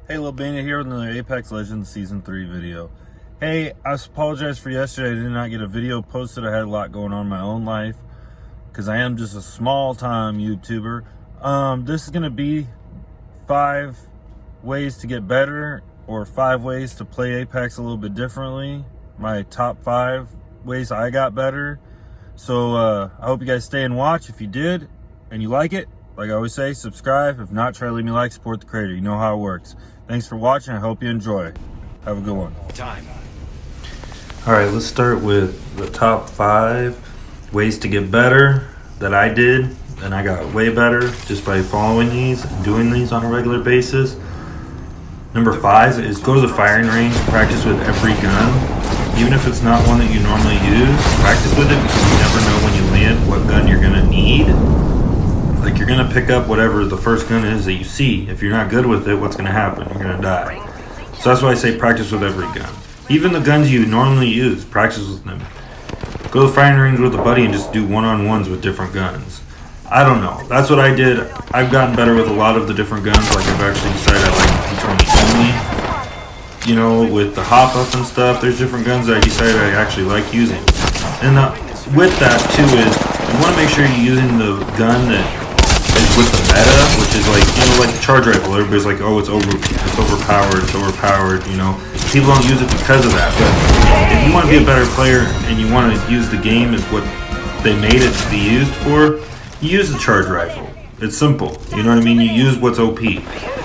Hey, Lil Bandit here with another Apex Legends Season 3 video. Hey, I apologize for yesterday. I did not get a video posted. I had a lot going on in my own life because I am just a small-time YouTuber. This is going to be 5 ways to get better, or 5 ways to play Apex a little bit differently. My top 5 ways I got better. So I hope you guys stay and watch. If you did and you like it, like I always say, subscribe. If not, try to leave me a like, support the creator. You know how it works. Thanks for watching. I hope you enjoy. Have a good one. Time. All right, let's start with the top 5 ways to get better that I did, and I got way better just by following these and doing these on a regular basis. Number 5 is go to the firing range, practice with every gun. Even if it's not one that you normally use, practice with it because you never know when you land what gun you're gonna need. Like, you're gonna pick up whatever the first gun is that you see. If you're not good with it, what's gonna happen? You're gonna die. So that's why I say practice with every gun. Even the guns you normally use, practice with them. Go to the firing range with a buddy and just do one-on-ones with different guns. I don't know. That's what I did. I've gotten better with a lot of the different guns. Like, I've actually decided I like P20 only. You know, with the hop-up and stuff, there's different guns that I decided I actually like using. And with that, too, is you want to make sure you're using the gun that is with the meta, which is like, you know, like the charge rifle. Everybody's like, oh, it's overpowered, you know. People don't use it because of that. But if you want to be a better player and you want to use the game as what they made it to be used for, you use the charge rifle. It's simple. You know what I mean? You use what's OP.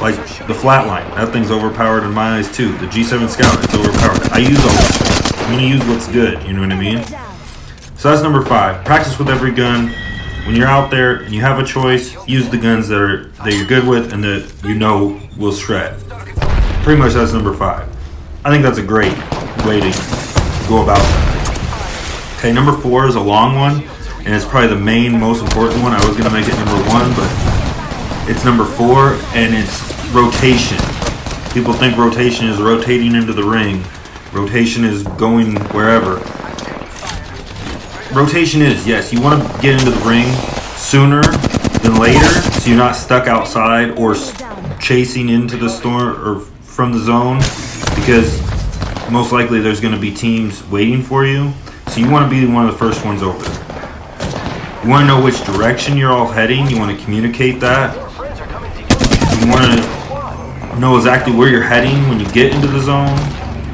Like the flatline. That thing's overpowered in my eyes too. The G7 Scout, it's overpowered. I use all that. I'm going to use what's good. You know what I mean? So that's number 5. Practice with every gun. When you're out there and you have a choice, use the guns that you're good with and that you know will shred. Pretty much that's number 5. I think that's a great way to go about that. Okay, number 4 is a long one, and it's probably the main, most important one. I was going to make it number 1, but it's number 4, and it's rotation. People think rotation is rotating into the ring. Rotation is going wherever. Rotation is, yes, you want to get into the ring sooner than later, so you're not stuck outside or chasing into the storm or from the zone, because most likely there's going to be teams waiting for you. So you want to be one of the first ones over there. You want to know which direction you're all heading. You want to communicate that. You want to know exactly where you're heading when you get into the zone.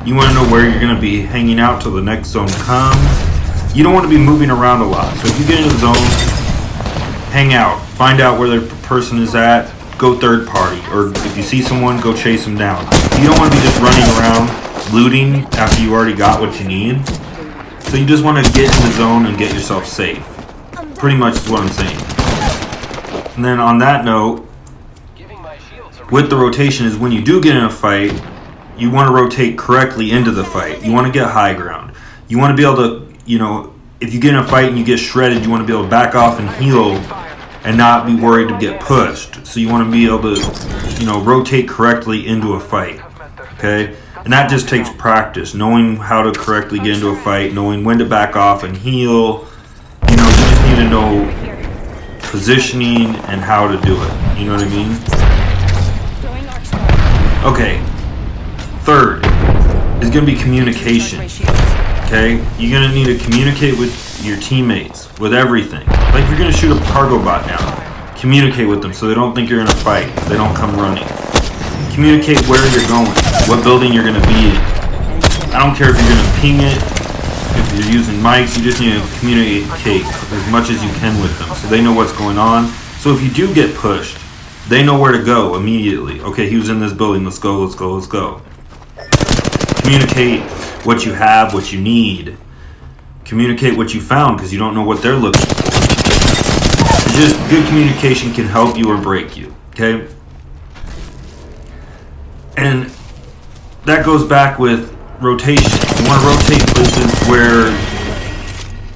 You want to know where you're going to be hanging out till the next zone comes. You don't want to be moving around a lot. So if you get into the zone, hang out. Find out where the person is at. Go third party. Or if you see someone, go chase them down. You don't want to be just running around looting after you already got what you need. So you just want to get in the zone and get yourself safe. Pretty much is what I'm saying. And then on that note, with the rotation is when you do get in a fight, you want to rotate correctly into the fight. You want to get high ground. You want to be able to, you know, if you get in a fight and you get shredded, you want to be able to back off and heal and not be worried to get pushed. So you want to be able to, you know, rotate correctly into a fight. Okay? And that just takes practice, knowing how to correctly get into a fight, knowing when to back off and heal. You know, you just need to know positioning and how to do it. You know what I mean? Okay. Third is going to be communication. Okay? You're going to need to communicate with your teammates, with everything. Like, if you're going to shoot a cargo bot down, communicate with them so they don't think you're in a fight. They don't come running. Communicate where you're going, what building you're going to be in. I don't care if you're going to ping it, if you're using mics, you just need to communicate as much as you can with them so they know what's going on. So if you do get pushed, they know where to go immediately. Okay, he was in this building, let's go, let's go, let's go. Communicate what you have, what you need. Communicate what you found, because you don't know what they're looking for. It's just good communication can help you or break you, okay? And that goes back with rotation. You want to rotate places where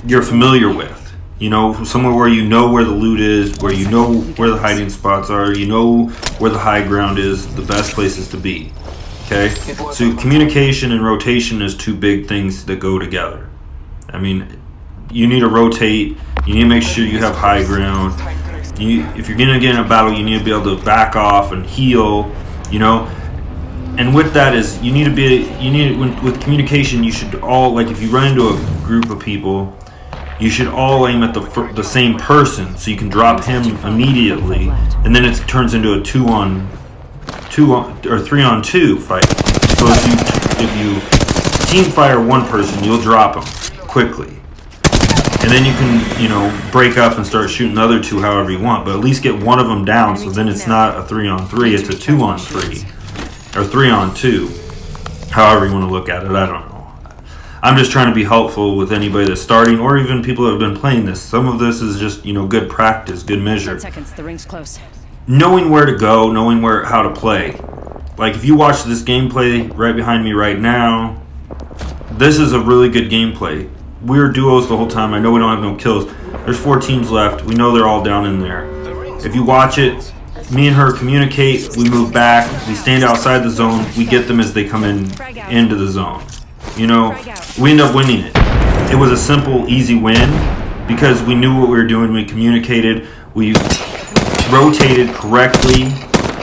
you're familiar with. You know, somewhere where you know where the loot is, where you know where the hiding spots are, you know where the high ground is, the best places to be. Okay? So communication and rotation is 2 big things that go together. I mean, you need to rotate, you need to make sure you have high ground. If you're going to get in a battle, you need to be able to back off and heal, you know. And with that is with communication, you should all, like if you run into a group of people, you should all aim at the same person so you can drop him immediately, and then it turns into a 2-on-2 or 3-on-2 fight. So if you team fire one person, you'll drop him quickly. And then you can, break up and start shooting the other two however you want, but at least get one of them down, so then it's not a 3-on-3, it's a 2-on-3 or 3-on-2, however you want to look at it. I don't know. I'm just trying to be helpful with anybody that's starting, or even people that have been playing this. Some of this is just, good practice, good measure. 10 seconds, the ring's close. Knowing where to go, knowing how to play. Like if you watch this gameplay right behind me right now, this is a really good gameplay. We're duos the whole time. I know we don't have no kills. There's 4 teams left. We know they're all down in there. If you watch it, me and her communicate. We move back. We stand outside the zone. We get them as they come into the zone. We end up winning it. It was a simple, easy win because we knew what we were doing. We communicated. We rotated correctly.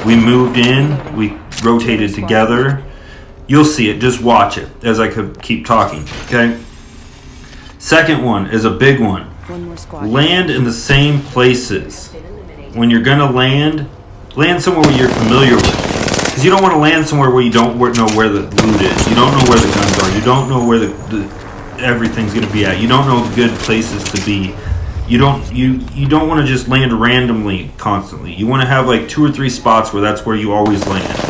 We moved in. We rotated together. You'll see it. Just watch it as I could keep talking. Okay. Second one is a big one. Land in the same places. When you're gonna land somewhere where you're familiar with. Because you don't want to land somewhere where you don't know where the loot is. You don't know where the guns are. You don't know where everything's gonna be at. You don't know good places to be. You don't want to just land randomly constantly. You want to have like 2 or 3 spots where that's where you always land.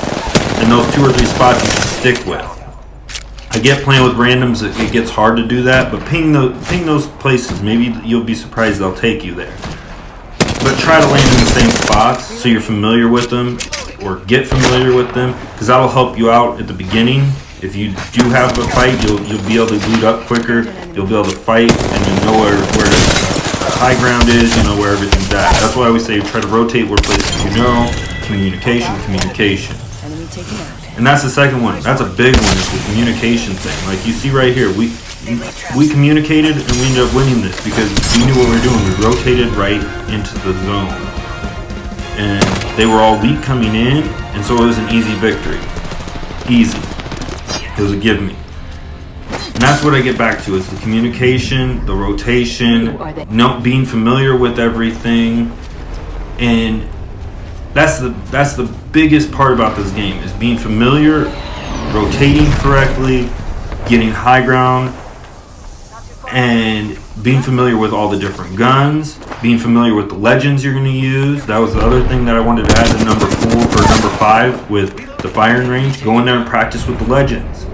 And those 2 or 3 spots you should stick with. I get playing with randoms, it gets hard to do that, but ping those places. Maybe you'll be surprised they'll take you there. But try to land in the same spots so you're familiar with them, or get familiar with them, because that'll help you out at the beginning. If you do have a fight, you'll be able to loot up quicker. You'll be able to fight, and you know where the high ground is. You know where everything's at. That's why I always say try to rotate where places you know. Communication. And that's the second one. That's a big one. It's the communication thing. Like you see right here, we communicated and we ended up winning this because we knew what we were doing. We rotated right into the zone, and they were all weak coming in, and so it was an easy victory. Easy. It was a give me. And that's what I get back to, is the communication, the rotation, being familiar with everything. And that's the biggest part about this game, is being familiar, rotating correctly, getting high ground, and being familiar with all the different guns, being familiar with the legends you're going to use. That was the other thing that I wanted to add to number 4 or number 5 with the firing range. Go in there and practice with the legends,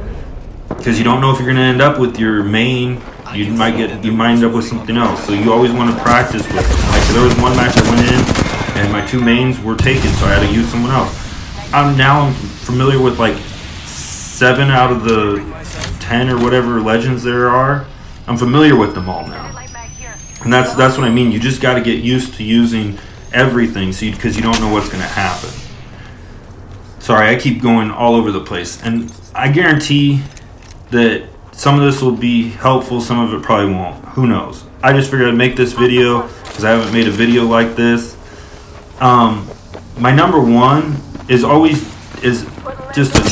because you don't know if you're going to end up with your main. You might end up with something else. So you always want to practice with them. Like there was one match I went in, and my 2 mains were taken, so I had to use someone else. I'm familiar with like 7 out of the 10 or whatever legends there are. I'm familiar with them all now. And that's what I mean. You just got to get used to using everything, because you don't know what's going to happen. Sorry, I keep going all over the place. And I guarantee that some of this will be helpful, some of it probably won't. Who knows? I just figured I'd make this video because I haven't made a video like this. My number 1 is just a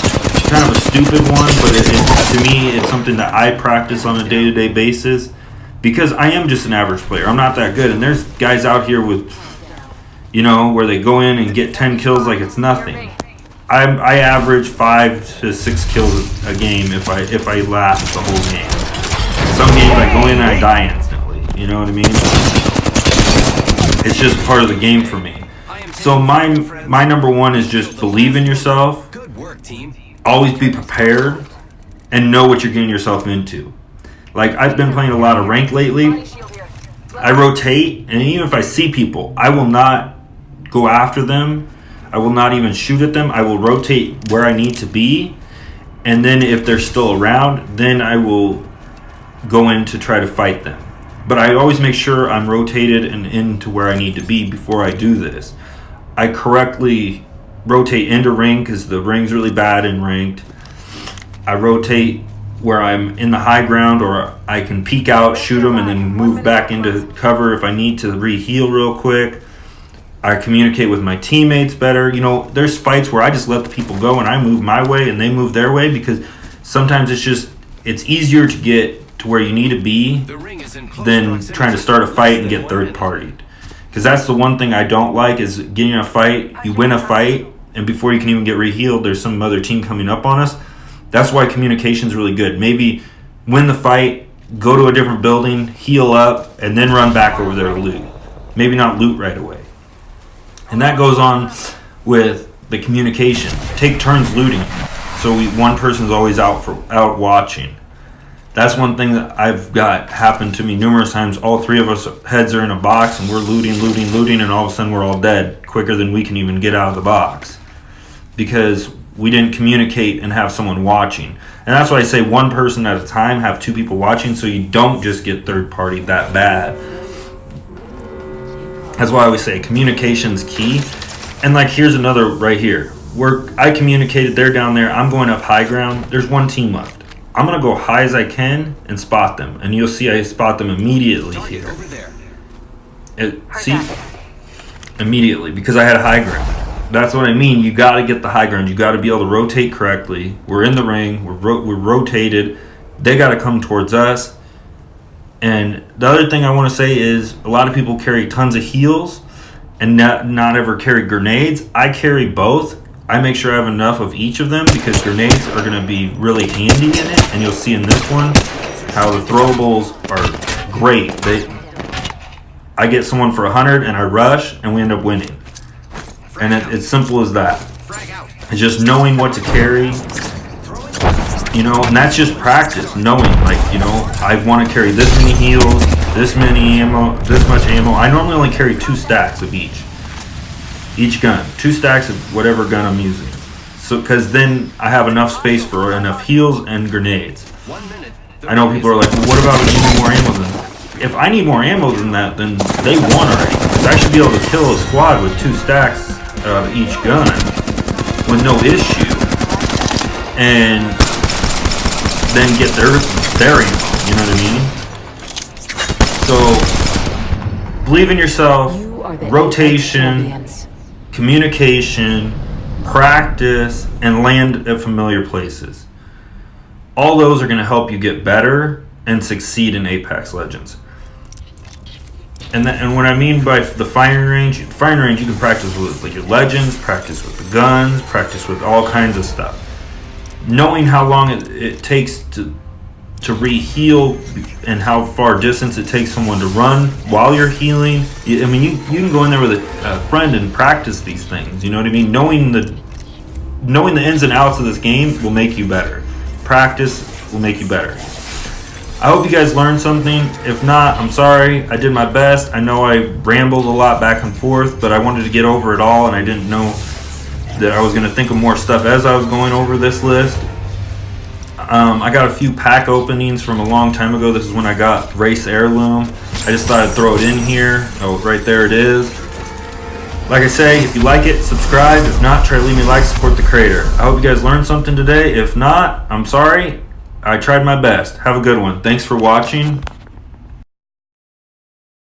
kind of a stupid one, but to me it's something that I practice on a day-to-day basis, because I am just an average player. I'm not that good, and there's guys out here with, where they go in and get 10 kills like it's nothing. I average 5 to 6 kills a game if I last the whole game. Some games I go in and I die instantly. You know what I mean? It's just part of the game for me. So my number 1 is just believe in yourself. Good work, team. Always be prepared and know what you're getting yourself into. Like I've been playing a lot of rank lately. I rotate, and even if I see people, I will not go after them. I will not even shoot at them. I will rotate where I need to be, and then if they're still around, then I will go in to try to fight them. But I always make sure I'm rotated and into where I need to be before I do this. I correctly rotate into ring, because the ring's really bad in ranked. I rotate where I'm in the high ground, or I can peek out, shoot them, and then move back into cover if I need to re-heal real quick. I communicate with my teammates better. You know, there's fights where I just let the people go and I move my way and they move their way, because sometimes it's easier to get to where you need to be than trying to start a fight and get third partied. Because that's the one thing I don't like, is getting in a fight. You win a fight, and before you can even get re-healed, there's some other team coming up on us. That's why communication is really good. Maybe win the fight, go to a different building, heal up, and then run back over there to loot. Maybe not loot right away. And that goes on with the communication. Take turns looting, so one person's always out watching. That's one thing that I've got happen to me numerous times. All three of us heads are in a box and we're looting, and all of a sudden we're all dead quicker than we can even get out of the box, because we didn't communicate and have someone watching. And that's why I say one person at a time, have two people watching, so you don't just get third party that bad. That's why I always say communication's key. And like, here's another right here. Where I communicated, they're down there, I'm going up high ground. There's one team left. I'm going to go high as I can and spot them. And you'll see I spot them immediately here. See? Immediately, because I had a high ground. That's what I mean. You got to get the high ground. You got to be able to rotate correctly. We're in the ring. We're rotated. They got to come towards us. And the other thing I want to say is, a lot of people carry tons of heals and not ever carry grenades. I carry both. I make sure I have enough of each of them, because grenades are going to be really handy in it. And you'll see in this one how the throwables are great. I get someone for 100 and I rush and we end up winning. And it's simple as that. It's just knowing what to carry. You know, and that's just practice, knowing, like, you know, I want to carry this many heals, this many ammo, this much ammo. I normally only carry 2 stacks of each gun, 2 stacks of whatever gun I'm using. So, because then I have enough space for enough heals and grenades. I know people are like, well, what about if you need more ammo than that? If I need more ammo than that, then they won already. Because I should be able to kill a squad with 2 stacks of each gun with no issue. And then get their ammo, you know what I mean? So, believe in yourself, rotation, communication, practice, and land at familiar places. All those are going to help you get better and succeed in Apex Legends. And what I mean by the firing range you can practice with like your Legends, practice with the guns, practice with all kinds of stuff. Knowing how long it takes to re-heal and how far distance it takes someone to run while you're healing. I mean, you can go in there with a friend and practice these things. You know what I mean? Knowing the ins and outs of this game will make you better. Practice will make you better. I hope you guys learned something. If not, I'm sorry. I did my best. I know I rambled a lot back and forth, but I wanted to get over it all, and I didn't know that I was going to think of more stuff as I was going over this list. I got a few pack openings from a long time ago. This is when I got Race Heirloom. I just thought I'd throw it in here. Oh, right there it is. Like I say, if you like it, subscribe. If not, try to leave me a like, support the creator. I hope you guys learned something today. If not, I'm sorry. I tried my best. Have a good one. Thanks for watching.